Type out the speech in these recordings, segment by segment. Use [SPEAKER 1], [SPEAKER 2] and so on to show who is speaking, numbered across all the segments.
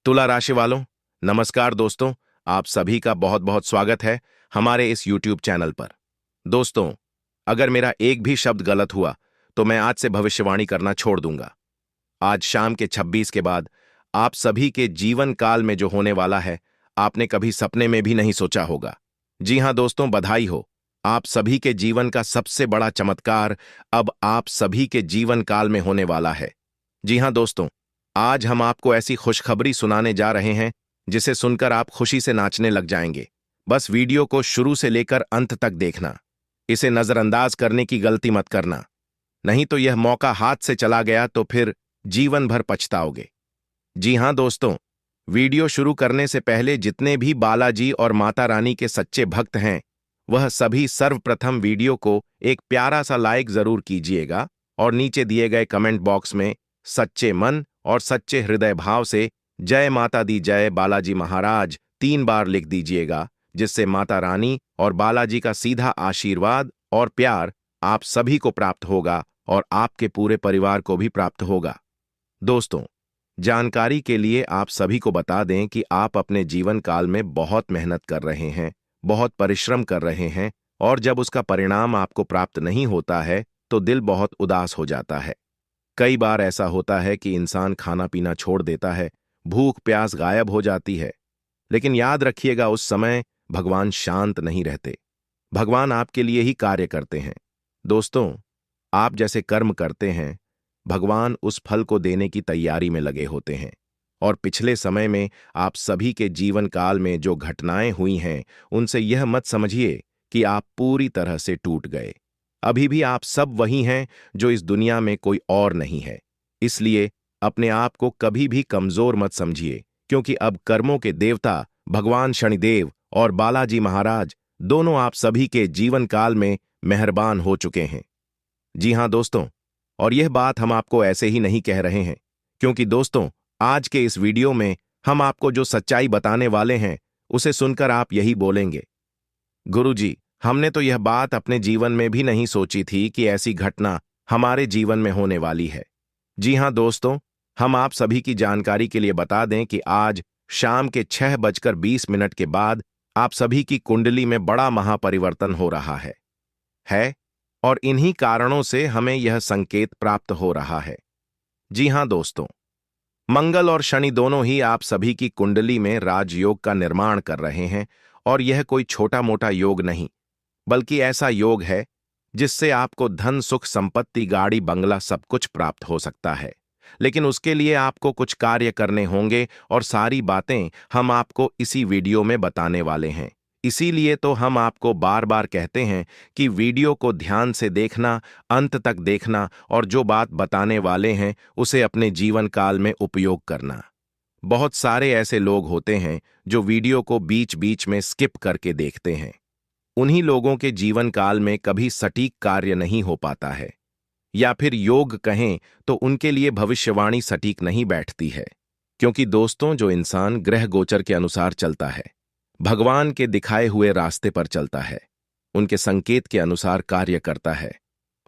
[SPEAKER 1] तुला राशि वालों, नमस्कार दोस्तों। आप सभी का बहुत बहुत स्वागत है हमारे इस YouTube चैनल पर। दोस्तों, अगर मेरा एक भी शब्द गलत हुआ तो मैं आज से भविष्यवाणी करना छोड़ दूंगा। आज शाम के 26 के बाद आप सभी के जीवन काल में जो होने वाला है, आपने कभी सपने में भी नहीं सोचा होगा। जी हां दोस्तों, बधाई हो। आप सभी के जीवन का सबसे बड़ा चमत्कार अब आप सभी के जीवन काल में होने वाला है। जी हां दोस्तों, आज हम आपको ऐसी खुशखबरी सुनाने जा रहे हैं जिसे सुनकर आप खुशी से नाचने लग जाएंगे। बस वीडियो को शुरू से लेकर अंत तक देखना। इसे नजरअंदाज करने की गलती मत करना, नहीं तो यह मौका हाथ से चला गया तो फिर जीवन भर पछताओगे। जी हां दोस्तों, वीडियो शुरू करने से पहले जितने भी बालाजी और माता रानी के सच्चे भक्त हैं, वह सभी सर्वप्रथम वीडियो को एक प्यारा सा लाइक जरूर कीजिएगा और नीचे दिए गए कमेंट बॉक्स में सच्चे मन और सच्चे हृदय भाव से जय माता दी जय बालाजी महाराज 3 बार लिख दीजिएगा, जिससे माता रानी और बालाजी का सीधा आशीर्वाद और प्यार आप सभी को प्राप्त होगा और आपके पूरे परिवार को भी प्राप्त होगा। दोस्तों, जानकारी के लिए आप सभी को बता दें कि आप अपने जीवन काल में बहुत मेहनत कर रहे हैं, बहुत परिश्रम कर रहे हैं, और जब उसका परिणाम आपको प्राप्त नहीं होता है तो दिल बहुत उदास हो जाता है। कई बार ऐसा होता है कि इंसान खाना पीना छोड़ देता है, भूख प्यास गायब हो जाती है, लेकिन याद रखिएगा उस समय भगवान शांत नहीं रहते। भगवान आपके लिए ही कार्य करते हैं। दोस्तों, आप जैसे कर्म करते हैं, भगवान उस फल को देने की तैयारी में लगे होते हैं। और पिछले समय में आप सभी के जीवन काल में जो घटनाएं हुई हैं, उनसे यह मत समझिए कि आप पूरी तरह से टूट गए। अभी भी आप सब वही हैं जो इस दुनिया में कोई और नहीं है। इसलिए अपने आप को कभी भी कमजोर मत समझिए, क्योंकि अब कर्मों के देवता भगवान शनिदेव और बालाजी महाराज दोनों आप सभी के जीवन काल में मेहरबान हो चुके हैं। जी हां दोस्तों, और यह बात हम आपको ऐसे ही नहीं कह रहे हैं, क्योंकि दोस्तों, आज के इस वीडियो में हम आपको जो सच्चाई बताने वाले हैं, उसे सुनकर आप यही बोलेंगे, गुरुजी, हमने तो यह बात अपने जीवन में भी नहीं सोची थी कि ऐसी घटना हमारे जीवन में होने वाली है। जी हां दोस्तों, हम आप सभी की जानकारी के लिए बता दें कि आज शाम के 6:20 के बाद आप सभी की कुंडली में बड़ा महापरिवर्तन हो रहा है, और इन्हीं कारणों से हमें यह संकेत प्राप्त हो रहा है। जी हां दोस्तों, मंगल और शनि दोनों ही आप सभी की कुंडली में राजयोग का निर्माण कर रहे हैं, और यह कोई छोटा मोटा योग नहीं, बल्कि ऐसा योग है जिससे आपको धन सुख संपत्ति गाड़ी बंगला सब कुछ प्राप्त हो सकता है। लेकिन उसके लिए आपको कुछ कार्य करने होंगे, और सारी बातें हम आपको इसी वीडियो में बताने वाले हैं। इसीलिए तो हम आपको बार बार कहते हैं कि वीडियो को ध्यान से देखना, अंत तक देखना, और जो बात बताने वाले हैं उसे अपने जीवन काल में उपयोग करना। बहुत सारे ऐसे लोग होते हैं जो वीडियो को बीच बीच में स्किप करके देखते हैं। उन्हीं लोगों के जीवन काल में कभी सटीक कार्य नहीं हो पाता है, या फिर योग कहें तो उनके लिए भविष्यवाणी सटीक नहीं बैठती है। क्योंकि दोस्तों, जो इंसान ग्रह गोचर के अनुसार चलता है, भगवान के दिखाए हुए रास्ते पर चलता है, उनके संकेत के अनुसार कार्य करता है,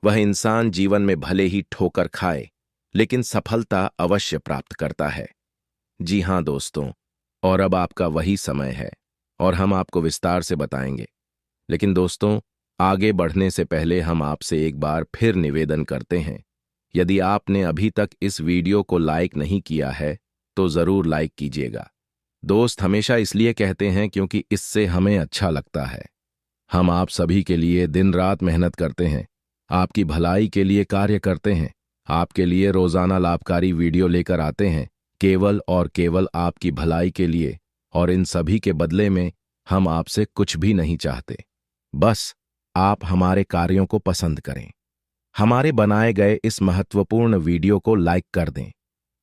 [SPEAKER 1] वह इंसान जीवन में भले ही ठोकर खाए, लेकिन सफलता अवश्य प्राप्त करता है। जी हां दोस्तों, और अब आपका वही समय है, और हम आपको विस्तार से बताएंगे। लेकिन दोस्तों, आगे बढ़ने से पहले हम आपसे एक बार फिर निवेदन करते हैं, यदि आपने अभी तक इस वीडियो को लाइक नहीं किया है तो जरूर लाइक कीजिएगा। दोस्त हमेशा इसलिए कहते हैं क्योंकि इससे हमें अच्छा लगता है। हम आप सभी के लिए दिन रात मेहनत करते हैं, आपकी भलाई के लिए कार्य करते हैं, आपके लिए रोजाना लाभकारी वीडियो लेकर आते हैं, केवल और केवल आपकी भलाई के लिए, और इन सभी के बदले में हम आपसे कुछ भी नहीं चाहते। बस आप हमारे कार्यों को पसंद करें, हमारे बनाए गए इस महत्वपूर्ण वीडियो को लाइक कर दें।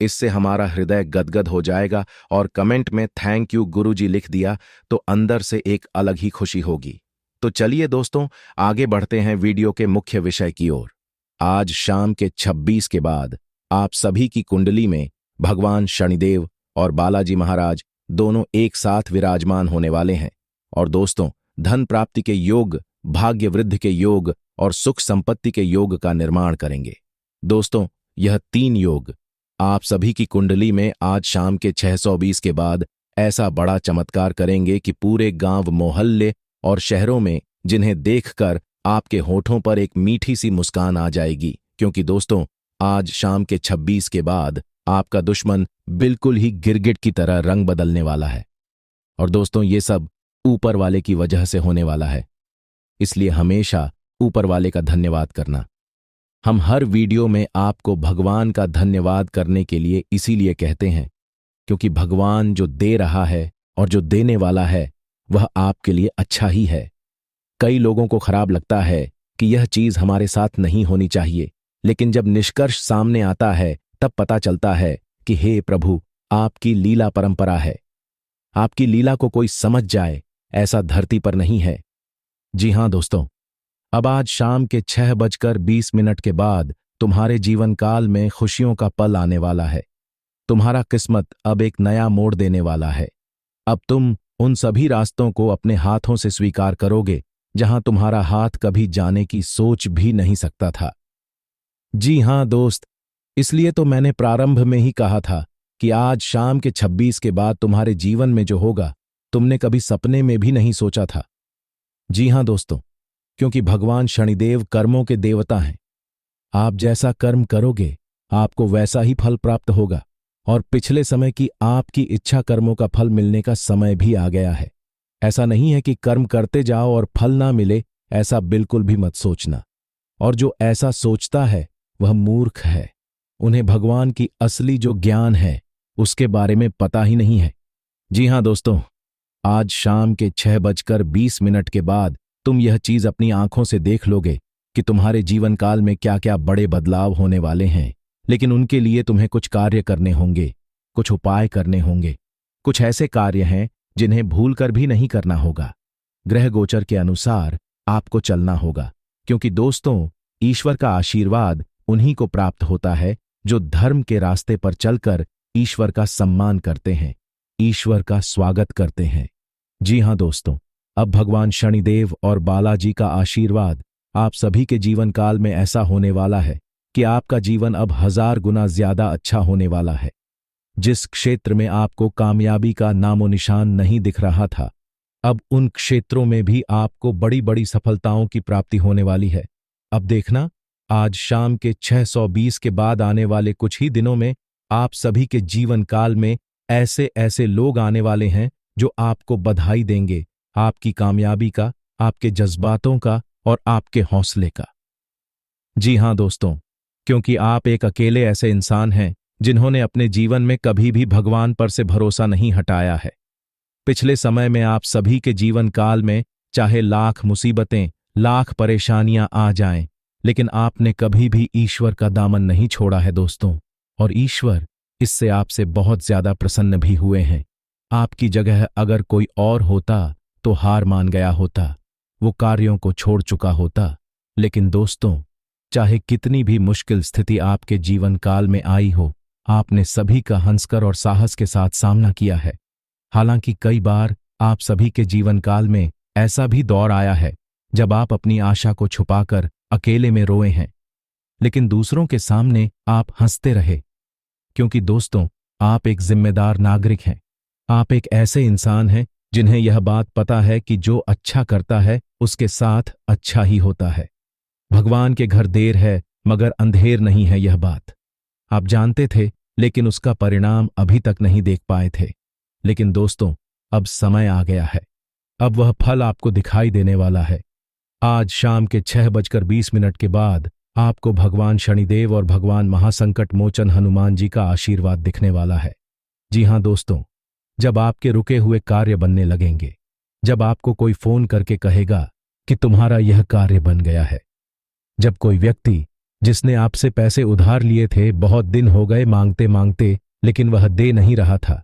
[SPEAKER 1] इससे हमारा हृदय गदगद हो जाएगा, और कमेंट में थैंक यू गुरुजी लिख दिया तो अंदर से एक अलग ही खुशी होगी। तो चलिए दोस्तों, आगे बढ़ते हैं वीडियो के मुख्य विषय की ओर। आज शाम के 26 के बाद आप सभी की कुंडली में भगवान शनिदेव और बालाजी महाराज दोनों एक साथ विराजमान होने वाले हैं, और दोस्तों, धन प्राप्ति के योग, भाग्य वृद्धि के योग और सुख संपत्ति के योग का निर्माण करेंगे। दोस्तों, यह 3 योग आप सभी की कुंडली में आज शाम के 620 के बाद ऐसा बड़ा चमत्कार करेंगे कि पूरे गांव, मोहल्ले और शहरों में जिन्हें देखकर आपके होठों पर एक मीठी सी मुस्कान आ जाएगी। क्योंकि दोस्तों, आज शाम के 26 के बाद आपका दुश्मन बिल्कुल ही गिरगिट की तरह रंग बदलने वाला है। और दोस्तों, ये सब ऊपर वाले की वजह से होने वाला है, इसलिए हमेशा ऊपर वाले का धन्यवाद करना। हम हर वीडियो में आपको भगवान का धन्यवाद करने के लिए इसीलिए कहते हैं क्योंकि भगवान जो दे रहा है और जो देने वाला है वह आपके लिए अच्छा ही है। कई लोगों को खराब लगता है कि यह चीज हमारे साथ नहीं होनी चाहिए, लेकिन जब निष्कर्ष सामने आता है तब पता चलता है कि हे प्रभु, आपकी लीला परंपरा है। आपकी लीला को कोई समझ जाए ऐसा धरती पर नहीं है। जी हां दोस्तों, अब आज शाम के 6:20 के बाद तुम्हारे जीवन काल में खुशियों का पल आने वाला है। तुम्हारा किस्मत अब एक नया मोड़ देने वाला है। अब तुम उन सभी रास्तों को अपने हाथों से स्वीकार करोगे जहां तुम्हारा हाथ कभी जाने की सोच भी नहीं सकता था। जी हां दोस्त, इसलिए तो मैंने प्रारंभ में ही कहा था कि आज शाम के 26 के बाद तुम्हारे जीवन में जो होगा तुमने कभी सपने में भी नहीं सोचा था। जी हां दोस्तों, क्योंकि भगवान शनिदेव कर्मों के देवता हैं। आप जैसा कर्म करोगे आपको वैसा ही फल प्राप्त होगा, और पिछले समय की आपकी इच्छा कर्मों का फल मिलने का समय भी आ गया है। ऐसा नहीं है कि कर्म करते जाओ और फल ना मिले, ऐसा बिल्कुल भी मत सोचना। और जो ऐसा सोचता है वह मूर्ख है। उन्हें भगवान की असली जो ज्ञान है उसके बारे में पता ही नहीं है। जी हां दोस्तों, आज शाम के 6:20 के बाद तुम यह चीज अपनी आंखों से देख लोगे कि तुम्हारे जीवन काल में क्या क्या बड़े बदलाव होने वाले हैं। लेकिन उनके लिए तुम्हें कुछ कार्य करने होंगे, कुछ उपाय करने होंगे। कुछ ऐसे कार्य हैं जिन्हें भूलकर भी नहीं करना होगा। ग्रह गोचर के अनुसार आपको चलना होगा, क्योंकि दोस्तों, ईश्वर का आशीर्वाद उन्हीं को प्राप्त होता है जो धर्म के रास्ते पर चलकर ईश्वर का सम्मान करते हैं, ईश्वर का स्वागत करते हैं। जी हां दोस्तों, अब भगवान शनिदेव और बालाजी का आशीर्वाद आप सभी के जीवन काल में ऐसा होने वाला है कि आपका जीवन अब 1000 गुना ज्यादा अच्छा होने वाला है। जिस क्षेत्र में आपको कामयाबी का नामो निशान नहीं दिख रहा था, अब उन क्षेत्रों में भी आपको बड़ी बड़ी सफलताओं की प्राप्ति होने वाली है। अब देखना, आज शाम के 620 के बाद आने वाले कुछ ही दिनों में आप सभी के जीवन काल में ऐसे ऐसे लोग आने वाले हैं जो आपको बधाई देंगे, आपकी कामयाबी का, आपके जज्बातों का और आपके हौसले का। जी हां दोस्तों, क्योंकि आप एक अकेले ऐसे इंसान हैं जिन्होंने अपने जीवन में कभी भी भगवान पर से भरोसा नहीं हटाया है। पिछले समय में आप सभी के जीवन काल में चाहे लाख मुसीबतें, लाख परेशानियां आ जाएं, लेकिन आपने कभी भी ईश्वर का दामन नहीं छोड़ा है दोस्तों। और ईश्वर इससे आपसे बहुत ज्यादा प्रसन्न भी हुए हैं। आपकी जगह अगर कोई और होता तो हार मान गया होता, वो कार्यों को छोड़ चुका होता। लेकिन दोस्तों, चाहे कितनी भी मुश्किल स्थिति आपके जीवन काल में आई हो, आपने सभी का हंसकर और साहस के साथ सामना किया है। हालांकि कई बार आप सभी के जीवन काल में ऐसा भी दौर आया है जब आप अपनी आशा को छुपाकर अकेले में रोए हैं, लेकिन दूसरों के सामने आप हंसते रहे, क्योंकि दोस्तों, आप एक जिम्मेदार नागरिक हैं। आप एक ऐसे इंसान हैं जिन्हें यह बात पता है कि जो अच्छा करता है उसके साथ अच्छा ही होता है। भगवान के घर देर है मगर अंधेर नहीं है, यह बात आप जानते थे, लेकिन उसका परिणाम अभी तक नहीं देख पाए थे। लेकिन दोस्तों, अब समय आ गया है, अब वह फल आपको दिखाई देने वाला है। आज शाम के 6:20 के बाद आपको भगवान शनिदेव और भगवान महासंकट मोचन हनुमान जी का आशीर्वाद दिखने वाला है। जी हां दोस्तों, जब आपके रुके हुए कार्य बनने लगेंगे, जब आपको कोई फोन करके कहेगा कि तुम्हारा यह कार्य बन गया है, जब कोई व्यक्ति जिसने आपसे पैसे उधार लिए थे, बहुत दिन हो गए मांगते मांगते लेकिन वह दे नहीं रहा था,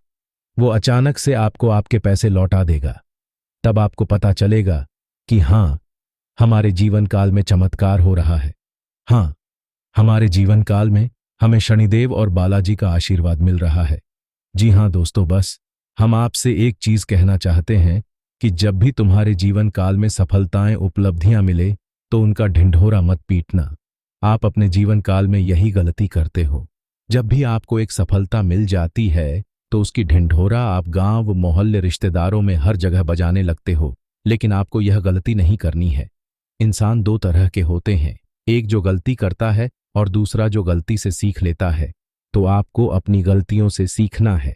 [SPEAKER 1] वो अचानक से आपको आपके पैसे लौटा देगा, तब आपको पता चलेगा कि हां, हमारे जीवन काल में चमत्कार हो रहा है। हां, हमारे जीवन काल में हमें शनिदेव और बालाजी का आशीर्वाद मिल रहा है। जी हां दोस्तों, बस हम आपसे एक चीज कहना चाहते हैं कि जब भी तुम्हारे जीवन काल में सफलताएं, उपलब्धियां मिले तो उनका ढिंढोरा मत पीटना। आप अपने जीवन काल में यही गलती करते हो।
[SPEAKER 2] जब भी आपको एक सफलता मिल जाती है तो उसकी ढिंढोरा आप गांव, मोहल्ले, रिश्तेदारों में हर जगह बजाने लगते हो। लेकिन आपको यह गलती नहीं करनी है। इंसान दो तरह के होते हैं, एक जो गलती करता है और दूसरा जो गलती से सीख लेता है। तो आपको अपनी गलतियों से सीखना है।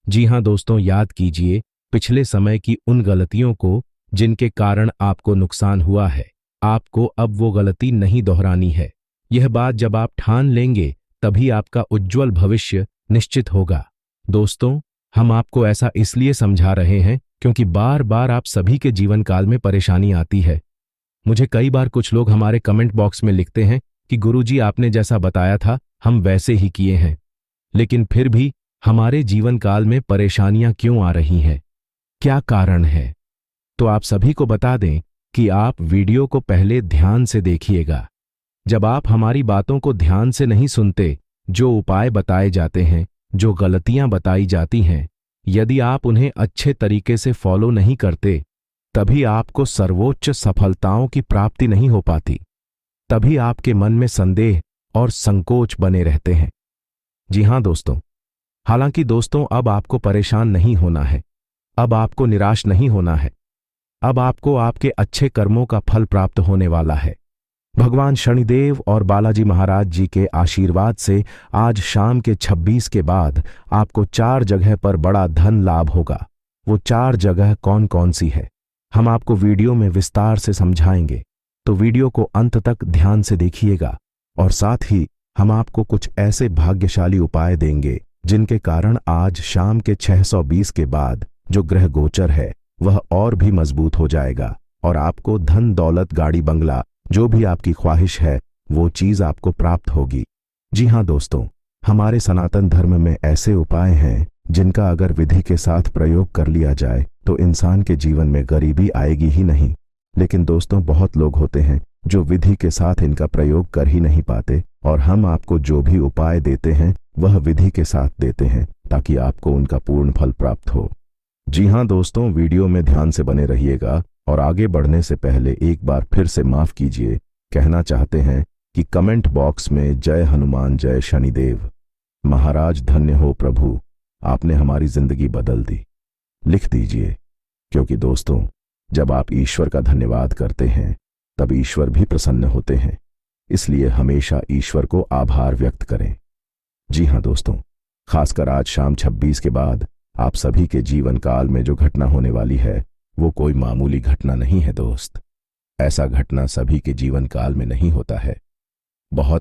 [SPEAKER 2] जी हाँ दोस्तों, याद कीजिए पिछले समय की उन गलतियों को जिनके कारण आपको नुकसान हुआ है। आपको अब वो गलती नहीं दोहरानी है। यह बात जब आप ठान लेंगे तभी आपका उज्जवल भविष्य निश्चित होगा। दोस्तों, हम आपको ऐसा इसलिए समझा रहे हैं क्योंकि बार बार आप सभी के जीवन काल में परेशानी आती है। मुझे कई बार कुछ लोग हमारे कमेंट बॉक्स में लिखते हैं कि गुरुजी आपने जैसा बताया था हम वैसे ही किए हैं, लेकिन फिर भी हमारे जीवन काल में परेशानियां क्यों आ रही हैं? क्या कारण है? तो आप सभी को बता दें कि आप वीडियो को पहले ध्यान से देखिएगा। जब आप हमारी बातों को ध्यान से नहीं सुनते, जो उपाय बताए जाते हैं, जो गलतियां बताई जाती हैं, यदि आप उन्हें अच्छे तरीके से फॉलो नहीं करते, तभी आपको सर्वोच्च सफलताओं की प्राप्ति नहीं हो पाती। तभी आपके मन में संदेह और संकोच बने रहते हैं। जी हां दोस्तों, हालांकि दोस्तों अब आपको परेशान नहीं होना है, अब आपको निराश नहीं होना है। अब आपको आपके अच्छे कर्मों का फल प्राप्त होने वाला है। भगवान शनिदेव और बालाजी महाराज जी के आशीर्वाद से आज शाम के 26 के बाद आपको 4 जगह पर बड़ा धन लाभ होगा। वो 4 जगह कौन कौन सी है, हम आपको वीडियो में विस्तार से समझाएंगे, तो वीडियो को अंत तक ध्यान से देखिएगा। और साथ ही हम आपको कुछ ऐसे भाग्यशाली उपाय देंगे जिनके कारण आज शाम के 620 के बाद जो ग्रह गोचर है वह और भी मजबूत हो जाएगा और आपको धन, दौलत, गाड़ी, बंगला, जो भी आपकी ख्वाहिश है वो चीज आपको प्राप्त होगी। जी हां दोस्तों, हमारे सनातन धर्म में ऐसे उपाय हैं जिनका अगर विधि के साथ प्रयोग कर लिया जाए तो इंसान के जीवन में गरीबी आएगी ही नहीं। लेकिन दोस्तों, बहुत लोग होते हैं जो विधि के साथ इनका प्रयोग कर ही नहीं पाते, और हम आपको जो भी उपाय देते हैं वह विधि के साथ देते हैं ताकि आपको उनका पूर्ण फल प्राप्त हो। जी हां दोस्तों, वीडियो में ध्यान से बने रहिएगा। और आगे बढ़ने से पहले एक बार फिर से माफ कीजिए, कहना चाहते हैं कि कमेंट बॉक्स में जय हनुमान, जय शनिदेव महाराज, धन्य हो प्रभु, आपने हमारी जिंदगी बदल दी, लिख दीजिए। क्योंकि दोस्तों, जब आप ईश्वर का धन्यवाद करते हैं तब ईश्वर भी प्रसन्न होते हैं, इसलिए हमेशा ईश्वर को आभार व्यक्त करें। जी हां दोस्तों, खासकर आज शाम 26 के बाद आप सभी के जीवन काल में जो घटना होने वाली है वो कोई मामूली घटना नहीं है दोस्त। ऐसा घटना सभी के जीवन काल में नहीं होता है। बहुत